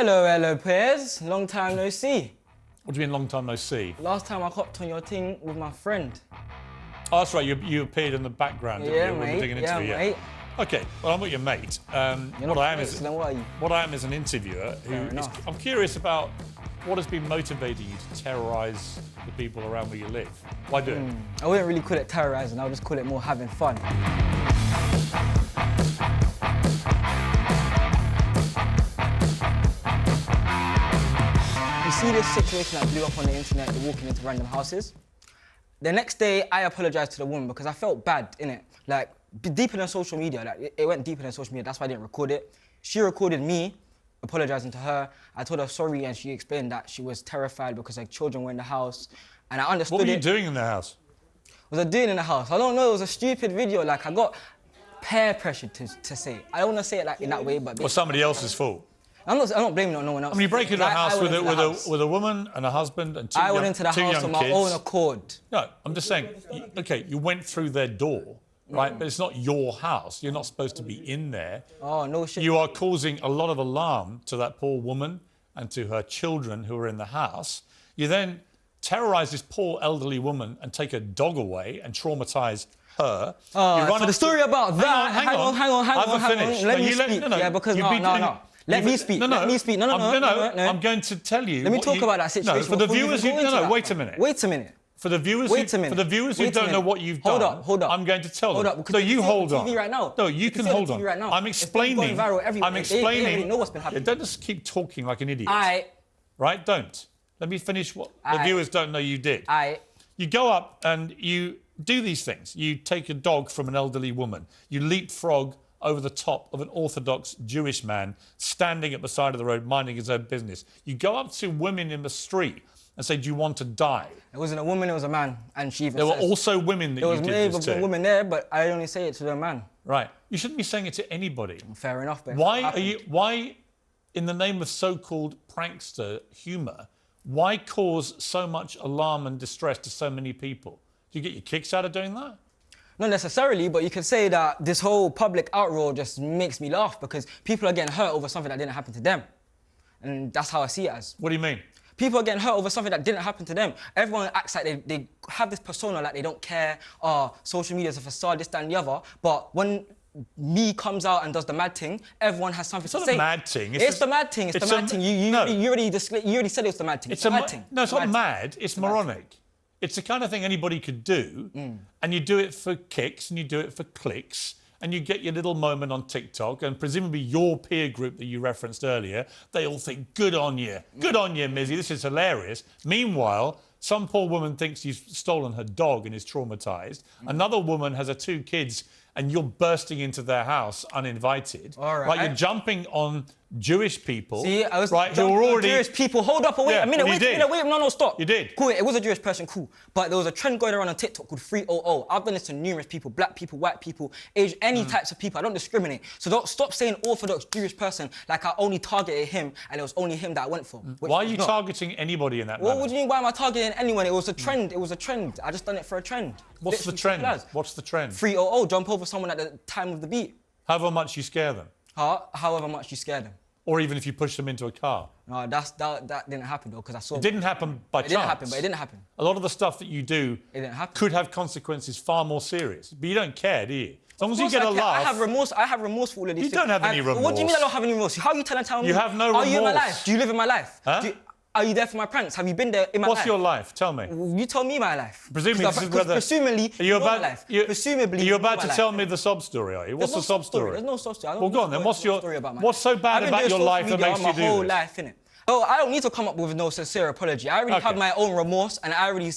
Hello, Piers. Long time no see. What do you mean, long time no see? Last time I hopped on your thing with my friend. Oh, that's right. You appeared in the background, didn't you? Mate. When we were doing an interview. Mate. Okay. Well, I'm not your mate. What I am is an interviewer I'm curious about what has been motivating you to terrorise the people around where you live. Why do it? I wouldn't really call it terrorising. I would just call it more having fun. You see this situation that blew up on the internet, you're walking into random houses. The next day, I apologised to the woman because I felt bad, innit? Like, deeper than social media. Like, it went deeper than social media. That's why I didn't record it. She recorded me apologising to her. I told her sorry, and she explained that she was terrified because her children were in the house. And I understood it. What were you doing in the house? What was I doing in the house? I don't know. It was a stupid video. Like, I got peer pressured to say it. I don't want to say it like in that way, but... It was somebody else's fault. I'm not blaming it on no one else. I mean, you break into a house with a woman and a husband and two young kids. I went into the house on my own accord. No, I'm just saying, OK, you went through their door, right? But it's not your house. You're not supposed to be in there. Oh, no shit. You are causing a lot of alarm to that poor woman and to her children who are in the house. You then terrorise this poor elderly woman and take her dog away and traumatise her. So the story about that... Hang on. Let me speak. Yeah, because no. Let me speak. No. I'm going to tell you. Let me talk about that situation. No, for the viewers who... No, wait a minute. Wait a minute. For the viewers who don't know what you've done... Hold up. I'm going to tell them. Hold up. No, you hold on. TV right now. No, you can hold on. Right now. I'm explaining. It's viral everywhere. I'm explaining. They already know what's been happening. Don't just keep talking like an idiot. Right? Don't. Let me finish what the viewers don't know you did. You go up and you do these things. You take a dog from an elderly woman. You leapfrog over the top of an Orthodox Jewish man standing at the side of the road minding his own business. You go up to women in the street and say, do you want to die? It wasn't a woman, it was a man. And she even There were also women that you did this to. There was maybe a woman there, but I only say it to the man. Right. You shouldn't be saying it to anybody. Fair enough, but why, in the name of so-called prankster humour, why cause so much alarm and distress to so many people? Do you get your kicks out of doing that? Not necessarily, but you could say that this whole public outroar just makes me laugh because people are getting hurt over something that didn't happen to them. And that's how I see it as. What do you mean? People are getting hurt over something that didn't happen to them. Everyone acts like they have this persona like they don't care, social media is a facade, this, that and the other. But when me comes out and does the mad thing, everyone has something to say. It's not a mad thing. It's the mad thing. It's the mad thing. You already said it was the mad thing. It's the mad thing. No, it's not mad. It's moronic. It's the kind of thing anybody could do, and you do it for kicks, and you do it for clicks, and you get your little moment on TikTok, and presumably your peer group that you referenced earlier, they all think, good on you, Mizzy, this is hilarious. Meanwhile, some poor woman thinks you've stolen her dog and is traumatised. Another woman has her 2 kids, and you're bursting into their house uninvited. All right. You're jumping on Jewish people. See, I was who are already Jewish people. Hold up, wait a minute. No, stop. You did. Cool, it was a Jewish person, cool. But there was a trend going around on TikTok called 300. I've done this to numerous people, black people, white people, any types of people. I don't discriminate. So don't stop saying Orthodox Jewish person like I only targeted him and it was only him that I went for. Why are you targeting anybody in that manner? What do you mean, why am I targeting anyone? It was a trend. It was a trend. I just done it for a trend. What's the trend? What's the trend? 300, jump over someone at the time of the beat. However much you scare them. However much you scare them. Or even if you push them into a car. No, that didn't happen, though, because I saw... It didn't happen by chance. It didn't happen, but it didn't happen. A lot of the stuff that you do could have consequences far more serious. But you don't care, do you? As long as you get a laugh... I have remorse for all of these things. You don't have any remorse. What do you mean I don't have any remorse? How are you telling me? You have no remorse. Are you in my life? Do you live in my life? Huh? Are you there for my pranks? Have you been there in my life? What's your life? Tell me. You tell me my life. Presumably, this is whether... Presumably, you're about to tell me the sob story, are you? What's the sob story? There's no sob story. Well, go on then. What's so bad about your life that makes you do this? My whole life, innit? Oh, I don't need to come up with no sincere apology. I already have my own remorse, and I already.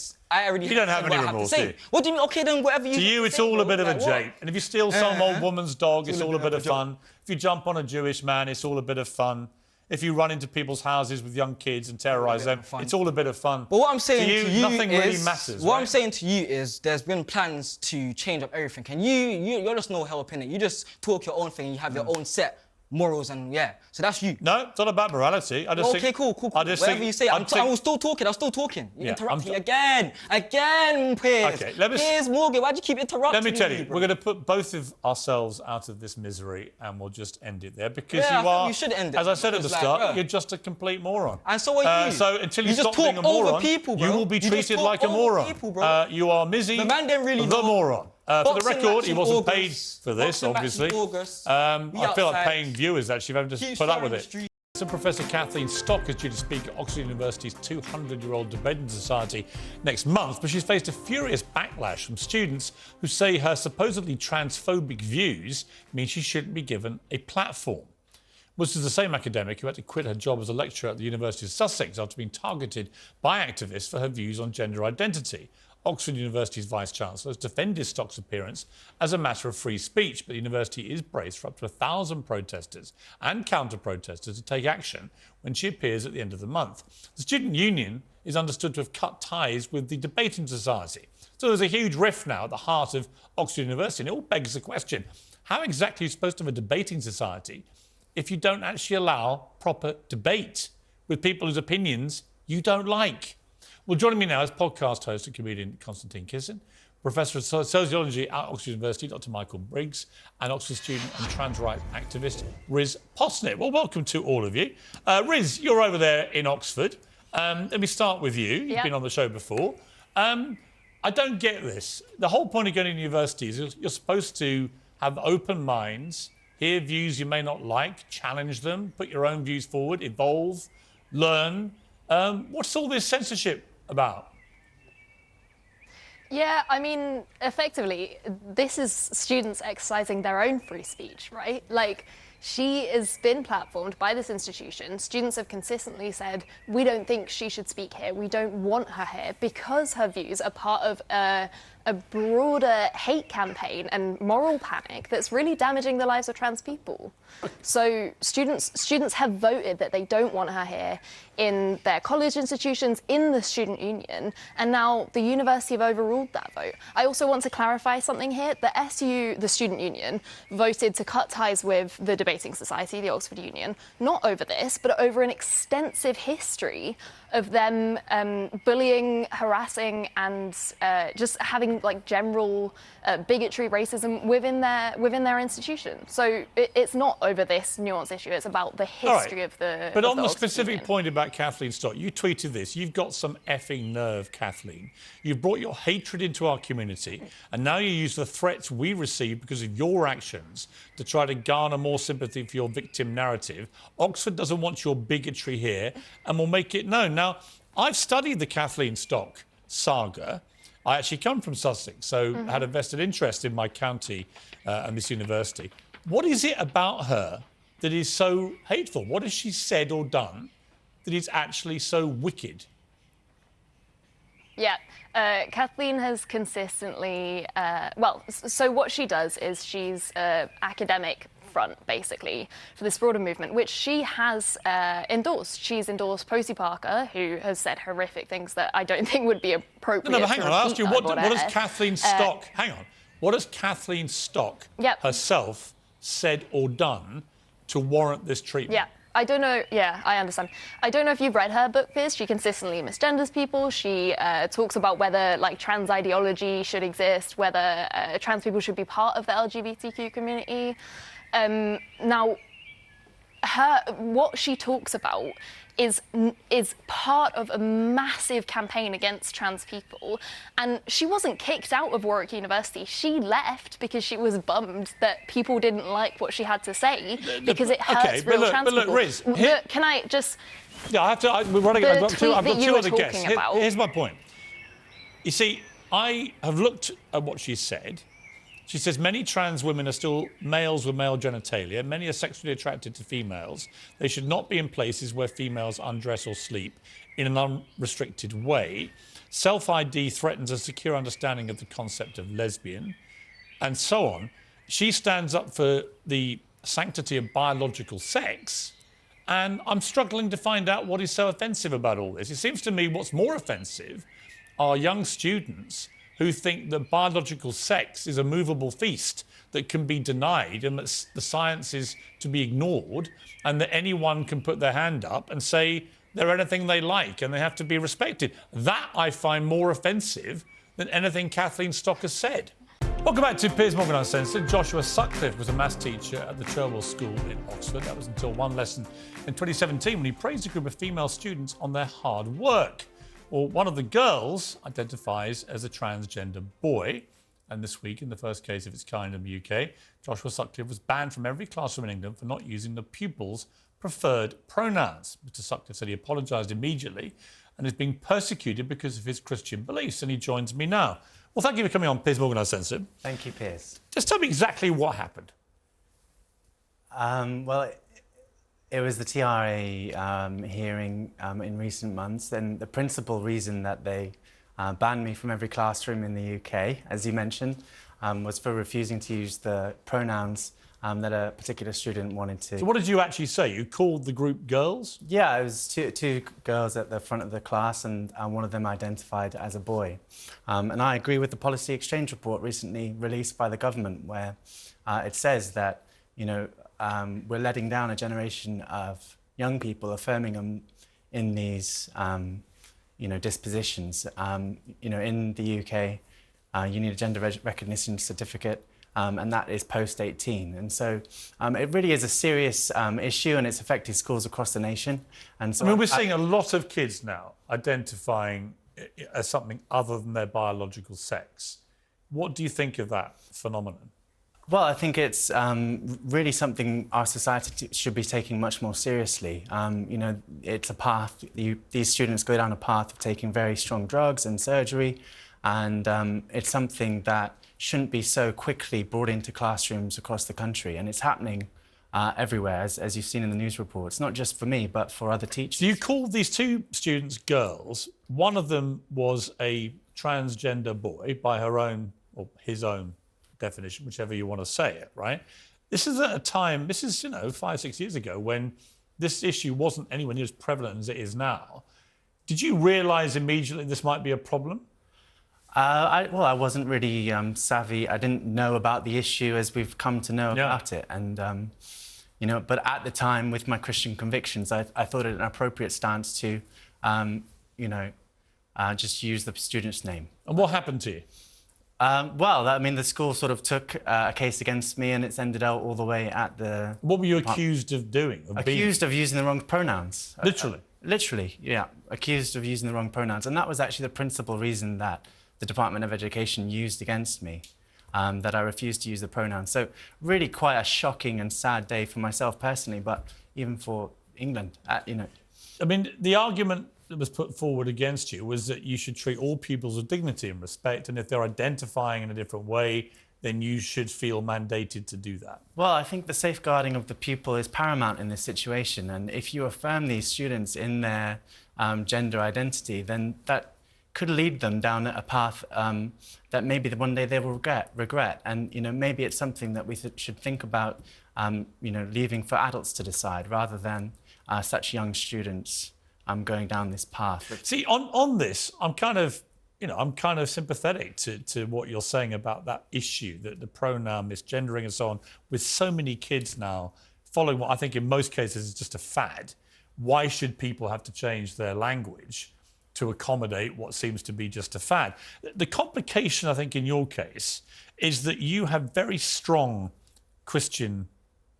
You don't have any remorse, do you? What do you mean? Okay, then whatever you. To you, it's all a bit of a jape. And if you steal some old woman's dog, it's all a bit of fun. If you jump on a Jewish man, it's all a bit of fun. If you run into people's houses with young kids and terrorise them, it's all a bit of fun. But what I'm saying to you nothing really matters. What I'm saying to you is there's been plans to change up everything. And you're just no help in it. You just talk your own thing. You have your own set morals and yeah. So that's you. No, it's not about morality. I just Okay, think, cool. I just Whatever think, you say, I I was still talking. You Yeah, interrupt me again, Piers. Okay, let me... Piers Morgan, why'd you keep interrupting Let me tell me, you, bro? we're going to put both of ourselves out of this misery and we'll just end it there because Yeah, I you think are, we should end it, as I said at the because, start, like, you're just a complete moron. And so are you. So until you You just stop being a talk over moron, people, bro. you will be You just treated talk like a over moron. people, bro. You are Mizzy, The man didn't really the know. moron. For the Boxing record, match he in wasn't paid August. for this, Boxing match obviously. in August. I We feel like outside. paying viewers, actually, if I just Keep put up sharing with the it. street. So Professor Kathleen Stock is due to speak at Oxford University's 200-year-old debating society next month, but she's faced a furious backlash from students who say her supposedly transphobic views mean she shouldn't be given a platform. This is the same academic who had to quit her job as a lecturer at the University of Sussex after being targeted by activists for her views on gender identity. Oxford University's Vice-Chancellor has defended Stock's appearance as a matter of free speech, but the university is braced for up to 1,000 protesters and counter-protesters to take action when she appears at the end of the month. The student union is understood to have cut ties with the debating society. So there's a huge rift now at the heart of Oxford University, and it all begs the question, how exactly are you supposed to have a debating society if you don't actually allow proper debate with people whose opinions you don't like? Well, joining me now is podcast host and comedian Constantine Kissin, Professor of Sociology at Oxford University, Dr. Michael Briggs, and Oxford student and trans rights activist Riz Posnett. Well, welcome to all of you. Riz, you're over there in Oxford. Let me start with you. You've been on the show before. I don't get this. The whole point of going to university is you're supposed to have open minds, hear views you may not like, challenge them, put your own views forward, evolve, learn. What's all this censorship about? Yeah, I mean, effectively, this is students exercising their own free speech, right? Like, she has been platformed by this institution. Students have consistently said, we don't think she should speak here. We don't want her here because her views are part of a broader hate campaign and moral panic that's really damaging the lives of trans people. So students have voted that they don't want her here in their college institutions, in the student union, and now the university have overruled that vote. I also want to clarify something here. The SU, the student union, voted to cut ties with the debating society, the Oxford Union, not over this, but over an extensive history of them bullying, harassing, and just having like general bigotry, racism within their institution. So it's not over this nuanced issue. It's about the history of the. But of on the Oxford specific Union. point about Kathleen Stock, you tweeted this. You've got some effing nerve, Kathleen. You've brought your hatred into our community, and now you use the threats we receive because of your actions to try to garner more sympathy for your victim narrative. Oxford doesn't want your bigotry here, and will make it known. Now, I've studied the Kathleen Stock saga. I actually come from Sussex, so had a vested interest in my county and this university. What is it about her that is so hateful? What has she said or done that is actually so wicked? Yeah, Kathleen has consistently, so what she does is she's academic front, basically, for this broader movement, which she has endorsed. She's endorsed Posey Parker, who has said horrific things that I don't think would be appropriate. No, but hang on, I asked you, what does Kathleen Stock, what has Kathleen Stock herself said or done to warrant this treatment? Yeah. I don't know. Yeah, I understand. I don't know if you've read her book, Piers. She consistently misgenders people. She talks about whether like trans ideology should exist, whether trans people should be part of the LGBTQ community. Now, what she talks about is part of a massive campaign against trans people, and she wasn't kicked out of Warwick University. She left because she was bummed that people didn't like what she had to say because it hurts real trans people. Look, Riz, can I just? Yeah, I have to. We're running. I've got two other guests. About. Here's my point. You see, I have looked at what she said. She says many trans women are still males with male genitalia. Many are sexually attracted to females. They should not be in places where females undress or sleep in an unrestricted way. Self-ID threatens a secure understanding of the concept of lesbian, and so on. She stands up for the sanctity of biological sex, and I'm struggling to find out what is so offensive about all this. It seems to me what's more offensive are young students who think that biological sex is a movable feast that can be denied and that the science is to be ignored, and that anyone can put their hand up and say they're anything they like and they have to be respected. That I find more offensive than anything Kathleen Stock has said. Welcome back to Piers Morgan Uncensored. Joshua Sutcliffe was a maths teacher at the Cherwell School in Oxford. That was until one lesson in 2017 when he praised a group of female students on their hard work. Well, one of the girls identifies as a transgender boy. And this week, in the first case of its kind in the UK, Joshua Sutcliffe was banned from every classroom in England for not using the pupils' preferred pronouns. Mr. Sutcliffe said he apologised immediately and is being persecuted because of his Christian beliefs. And he joins me now. Well, thank you for coming on, Piers Morgan Uncensored. Thank you, Piers. Just tell me exactly what happened. Well, it was the TRA hearing in recent months, and the principal reason that they banned me from every classroom in the UK, as you mentioned, was for refusing to use the pronouns that a particular student wanted to. So what did you actually say? You called the group girls? Yeah, it was two girls at the front of the class, and one of them identified as a boy. And I agree with the policy exchange report recently released by the government, where it says that, you know, we're letting down a generation of young people, affirming them in these, you know, dispositions. You know, in the UK, you need a gender recognition certificate, and that is post-18. And so it really is a serious issue, and it's affecting schools across the nation. And so I mean, we're seeing a lot of kids now identifying as something other than their biological sex. What do you think of that phenomenon? Well, I think it's really something our society should be taking much more seriously. You know, it's a path, these students go down a path of taking very strong drugs and surgery, and it's something that shouldn't be so quickly brought into classrooms across the country, and it's happening everywhere, as you've seen in the news reports, not just for me, but for other teachers. So you called these two students girls. One of them was a transgender boy by her own, or his own definition, whichever you want to say it, right? This is at a time, this is, you know, 5, 6 years ago when this issue wasn't anywhere near as prevalent as it is now. Did you realise immediately this might be a problem? Well, I wasn't really savvy. I didn't know about the issue as we've come to know about it. And, you know, but at the time, with my Christian convictions, I thought it an appropriate stance to, you know, just use the student's name. And what happened to you? Well, I mean, the school sort of took a case against me, and it's ended out all the way at the... What were you accused of doing? Accused of using the wrong pronouns. Literally? Literally, yeah. Accused of using the wrong pronouns. And that was actually the principal reason that the Department of Education used against me, that I refused to use the pronouns. So really quite a shocking and sad day for myself personally, but even for England, you know. I mean, the argument that was put forward against you was that you should treat all pupils with dignity and respect, and if they're identifying in a different way, then you should feel mandated to do that. Well, I think the safeguarding of the pupil is paramount in this situation, and if you affirm these students in their gender identity, then that could lead them down a path that maybe one day they will regret. And, you know, maybe it's something that we should think about, you know, leaving for adults to decide rather than such young students going down this path. See, on this, I'm kind of, you know, I'm kind of sympathetic to what you're saying about that issue, that the pronoun misgendering and so on, with so many kids now following what I think in most cases is just a fad. Why should people have to change their language to accommodate what seems to be just a fad? The complication, I think, in your case is that you have very strong Christian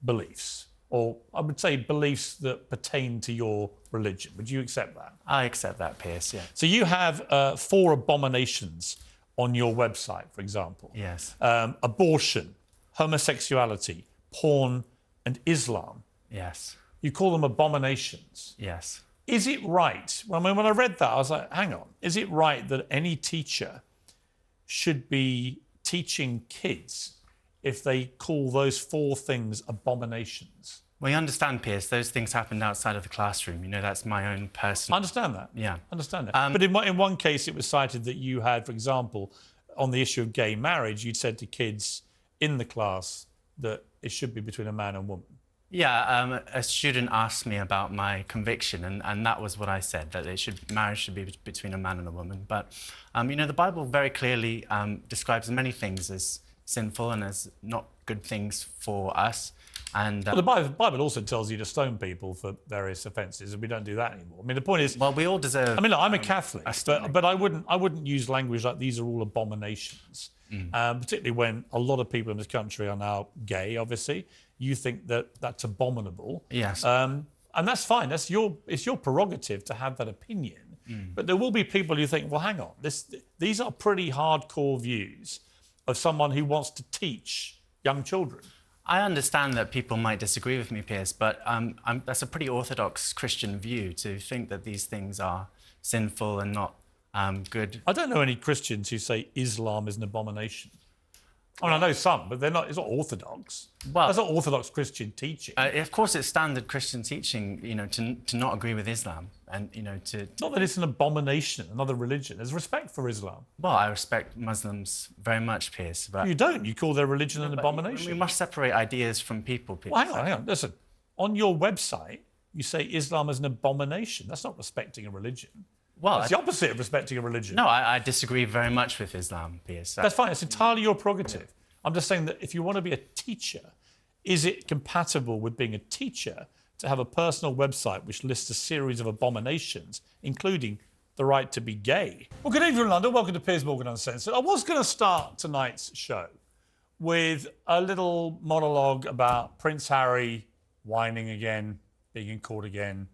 beliefs, or I would say beliefs that pertain to your religion. Would you accept that? I accept that, Piers, yeah. So you have 4 abominations on your website, for example. Yes. Abortion, homosexuality, porn, and Islam. Yes. You call them abominations. Yes. Is it right? Well, I mean, when I read that, I was like, hang on. Is it right that any teacher should be teaching kids if they call those 4 things abominations? Well, you understand, Piers, those things happened outside of the classroom. You know, that's my own personal... I understand that. Yeah. I understand that. But in one case, it was cited that you had, for example, on the issue of gay marriage, you'd said to kids in the class that it should be between a man and woman. Yeah, a student asked me about my conviction, and that was what I said, that marriage should be between a man and a woman. But, you know, the Bible very clearly describes many things as sinful and as not good things for us. And Well, the Bible also tells you to stone people for various offences, and we don't do that anymore. I mean, the point is... Well, we all deserve... I mean, look, I'm a Catholic, but I wouldn't use language like these are all abominations, particularly when a lot of people in this country are now gay, obviously. You think that that's abominable. Yes. And that's fine. It's your prerogative to have that opinion. But there will be people who think, well, hang on, these are pretty hardcore views of someone who wants to teach young children. I understand that people might disagree with me, Piers, but that's a pretty orthodox Christian view to think that these things are sinful and not good. I don't know any Christians who say Islam is an abomination. I mean, I know some, but it's not orthodox. Well, that's not orthodox Christian teaching. Of course, it's standard Christian teaching, you know, to not agree with Islam and, you know, to... Not that it's an abomination, another religion. There's respect for Islam. Well, I respect Muslims very much, Piers, but... You don't. You call their religion an abomination. We must separate ideas from people, Piers. Well, hang on. Listen, on your website, you say Islam is an abomination. That's not respecting a religion. Well, it's the opposite of respecting a religion. No, I disagree very much with Islam, Piers. That's fine. It's entirely your prerogative. I'm just saying that if you want to be a teacher, is it compatible with being a teacher to have a personal website which lists a series of abominations, including the right to be gay? Well, good evening, London. Welcome to Piers Morgan Uncensored. I was going to start tonight's show with a little monologue about Prince Harry whining again, being in court again,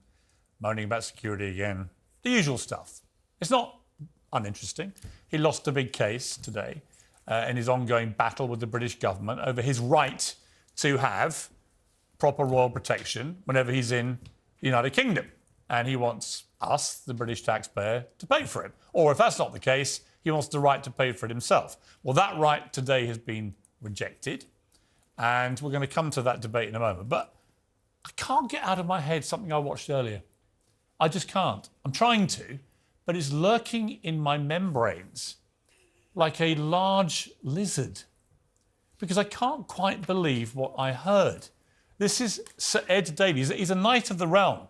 moaning about security again. The usual stuff. It's not uninteresting. He lost a big case today in his ongoing battle with the British government over his right to have proper royal protection whenever he's in the United Kingdom. And he wants us, the British taxpayer, to pay for him. Or if that's not the case, he wants the right to pay for it himself. Well, that right today has been rejected. And we're going to come to that debate in a moment. But I can't get out of my head something I watched earlier. I just can't. I'm trying to, but it's lurking in my membranes like a large lizard because I can't quite believe what I heard. This is Sir Ed Davies. He's a knight of the realm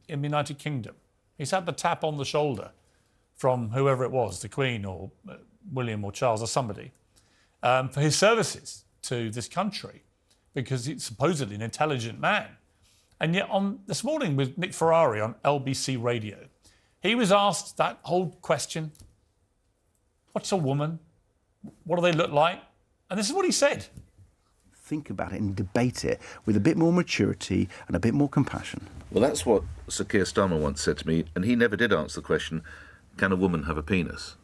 in the United Kingdom. He's had the tap on the shoulder from whoever it was, the Queen or William or Charles or somebody, for his services to this country because he's supposedly an intelligent man. And yet this morning with Nick Ferrari on LBC Radio, he was asked that whole question, what's a woman? What do they look like? And this is what he said. Think about it and debate it with a bit more maturity and a bit more compassion. Well, that's what Sir Keir Starmer once said to me, and he never did answer the question, can a woman have a penis?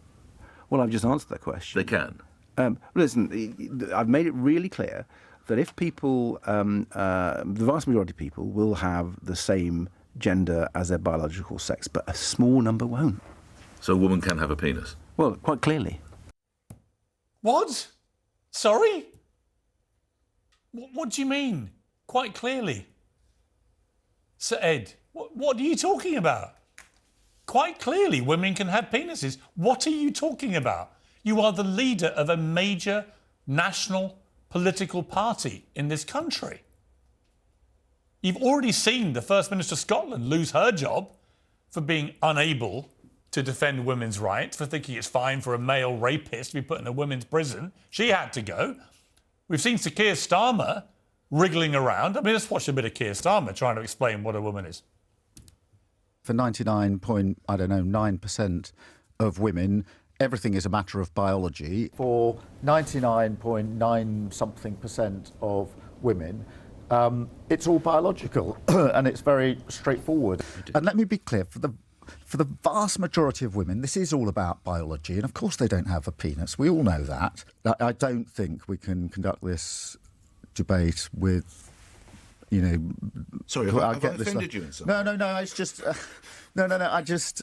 Well, I've just answered that question. They can. Listen, I've made it really clear that if people, the vast majority of people will have the same gender as their biological sex, but a small number won't. So a woman can have a penis? Well, quite clearly. What? Sorry? What do you mean? Quite clearly. Sir Ed, what are you talking about? Quite clearly, women can have penises. What are you talking about? You are the leader of a major national political party in this country. You've already seen the First Minister of Scotland lose her job for being unable to defend women's rights, for thinking it's fine for a male rapist to be put in a women's prison. She had to go. We've seen Sir Keir Starmer wriggling around. I mean, let's watch a bit of Keir Starmer trying to explain what a woman is. For 99.9% of women, everything is a matter of biology. For 99.9% of women, it's all biological and it's very straightforward. And let me be clear, for the vast majority of women, this is all about biology, and of course they don't have a penis. We all know that. I don't think we can conduct this debate with, you know... Sorry, have I offended you in some way? No, it's just... I just...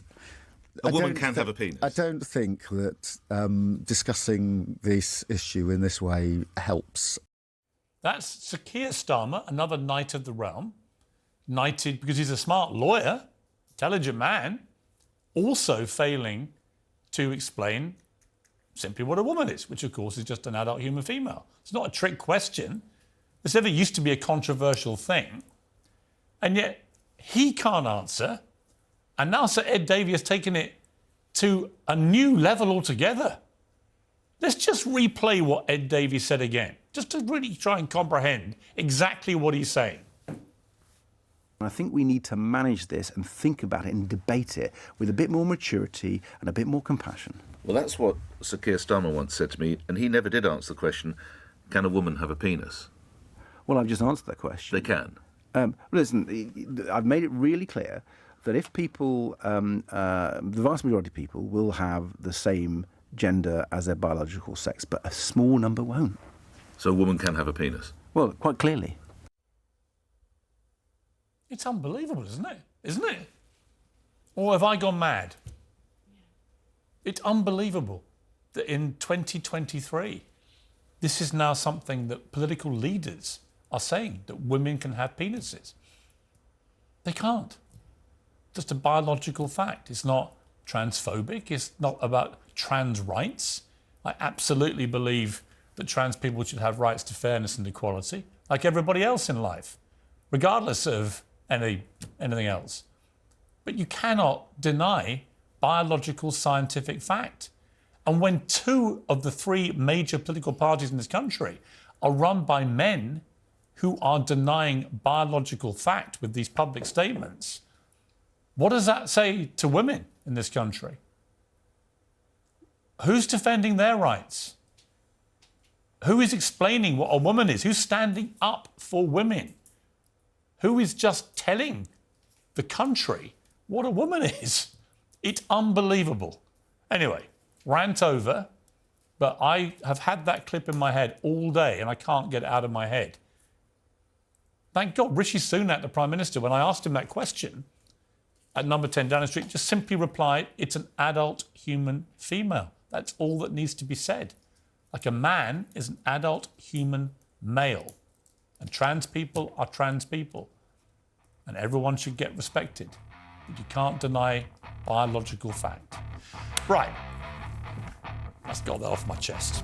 A woman can have a penis? I don't think that discussing this issue in this way helps. That's Sir Keir Starmer, another knight of the realm, knighted because he's a smart lawyer, intelligent man, also failing to explain simply what a woman is, which of course is just an adult human female. It's not a trick question. this ever used to be a controversial thing, and yet he can't answer. And now Sir Ed Davey has taken it to a new level altogether. Let's just replay what Ed Davey said again, just to really try and comprehend exactly what he's saying. I think we need to manage this and think about it and debate it with a bit more maturity and a bit more compassion. Well, that's what Sir Keir Starmer once said to me, and he never did answer the question, can a woman have a penis? Well, I've just answered that question. They can. Listen, I've made it really clear that if people, the vast majority of people will have the same gender as their biological sex, but a small number won't. So a woman can have a penis? Well, quite clearly. It's unbelievable, isn't it? Isn't it? Or have I gone mad? It's unbelievable that in 2023, this is now something that political leaders are saying, that women can have penises. They can't. Just a biological fact. It's not transphobic. It's not about trans rights. I absolutely believe that trans people should have rights to fairness and equality, like everybody else in life, regardless of anything else. But you cannot deny biological scientific fact. And when 2 of the 3 major political parties in this country are run by men who are denying biological fact with these public statements, what does that say to women in this country? Who's defending their rights? Who is explaining what a woman is? Who's standing up for women? Who is just telling the country what a woman is? It's unbelievable. Anyway, rant over, but I have had that clip in my head all day and I can't get it out of my head. Thank God Rishi Sunak, the Prime Minister, when I asked him that question at number 10 Downing Street, just simply replied, it's an adult human female. That's all that needs to be said. Like a man is an adult human male. And trans people are trans people. And everyone should get respected. But you can't deny biological fact. Right. Let's get that off my chest.